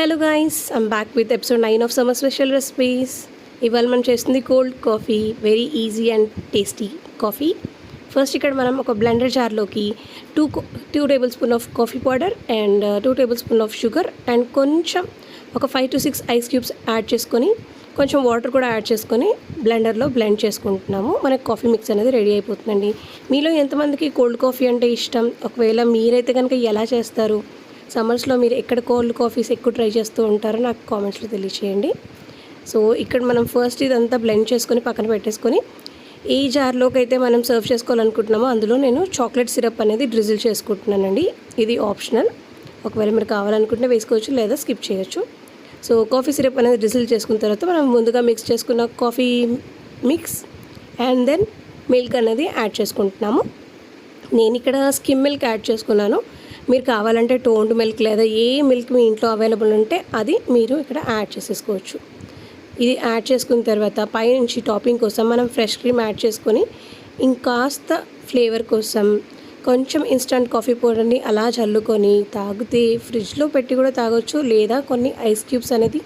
Hello guys, I'm back with episode 9 of summer special recipes. ఇవాళ మనం చేస్తుంది cold coffee, very easy and tasty coffee. First ఇక్కడ మనం ఒక బ్లెండర్ జార్లోకి two table spoon of coffee powder and 2 table spoon of sugar and కొంచెం ఒక 5 to 6 ice cubes add చేసుకొని కొంచెం వాటర్ కూడా యాడ్ చేసుకొని బ్లెండర్లో బ్లెండ్ చేసుకుంటున్నాము. మనకి కాఫీ మిక్స్ అనేది రెడీ అయిపోతుందండి. మీలో ఎంతమందికి కోల్డ్ కాఫీ అంటే ఇష్టం? ఒకవేళ మీరైతే కనుక ఎలా చేస్తారు? సమ్మర్స్లో మీరు ఎక్కడ కోల్డ్ కాఫీస్ ఎక్కువ ట్రై చేస్తూ ఉంటారో నాకు కామెంట్స్లో తెలియచేయండి. సో ఇక్కడ మనం ఫస్ట్ ఇదంతా బ్లెండ్ చేసుకొని పక్కన పెట్టేసుకొని ఏ జార్లోకి అయితే మనం సర్వ్ చేసుకోవాలనుకుంటున్నామో అందులో నేను చాక్లెట్ సిరప్ అనేది డ్రిజిల్ చేసుకుంటున్నానండి. ఇది ఆప్షనల్, ఒకవేళ మీరు కావాలనుకుంటే వేసుకోవచ్చు లేదా స్కిప్ చేయొచ్చు. సో కాఫీ సిరప్ అనేది డ్రిజిల్ చేసుకున్న తర్వాత మనం ముందుగా మిక్స్ చేసుకున్న coffee mix and then milk అనేది యాడ్ చేసుకుంటున్నాము. నేను ఇక్కడ స్కిమ్ మిల్క్ యాడ్ చేసుకున్నాను. మీరు కావాలంటే టోన్డ్ మిల్క్ లేదా ఏ మిల్క్ మీ ఇంట్లో అవైలబుల్ ఉంటే అది మీరు ఇక్కడ యాడ్ చేసేసుకోవచ్చు. ఇది యాడ్ చేసుకున్న తర్వాత పైనుంచి టాపింగ్ కోసం మనం ఫ్రెష్ క్రీమ్ యాడ్ చేసుకొని ఇంకాస్త ఫ్లేవర్ కోసం కొంచెం ఇన్స్టంట్ కాఫీ పౌడర్ని అలా చల్లుకొని తాగితే ఫ్రిడ్జ్లో పెట్టి కూడా తాగొచ్చు, లేదా కొన్ని ఐస్ క్యూబ్స్ అనేది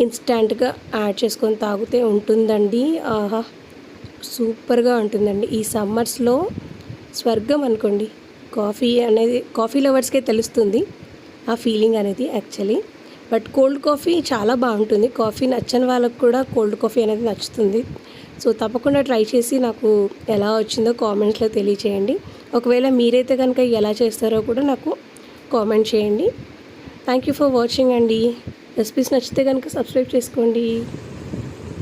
ఇన్స్టంట్గా యాడ్ చేసుకొని తాగితే ఉంటుందండి. ఆహా, సూపర్గా ఉంటుందండి. ఈ సమ్మర్స్లో స్వర్గం అనుకోండి. కాఫీ లవర్స్కే తెలుస్తుంది ఆ ఫీలింగ్ అనేది యాక్చువల్లీ. బట్ కోల్డ్ కాఫీ చాలా బాగుంటుంది. కాఫీ నచ్చని వాళ్ళకు కూడా కోల్డ్ కాఫీ అనేది నచ్చుతుంది. సో తప్పకుండా ట్రై చేసి నాకు ఎలా వచ్చిందో కామెంట్స్లో తెలియచేయండి. ఒకవేళ మీరైతే కనుక ఎలా చేస్తారో కూడా నాకు కామెంట్ చేయండి. థ్యాంక్ యూ ఫర్ వాచింగ్ అండి. రెసిపీస్ నచ్చితే కనుక సబ్స్క్రైబ్ చేసుకోండి.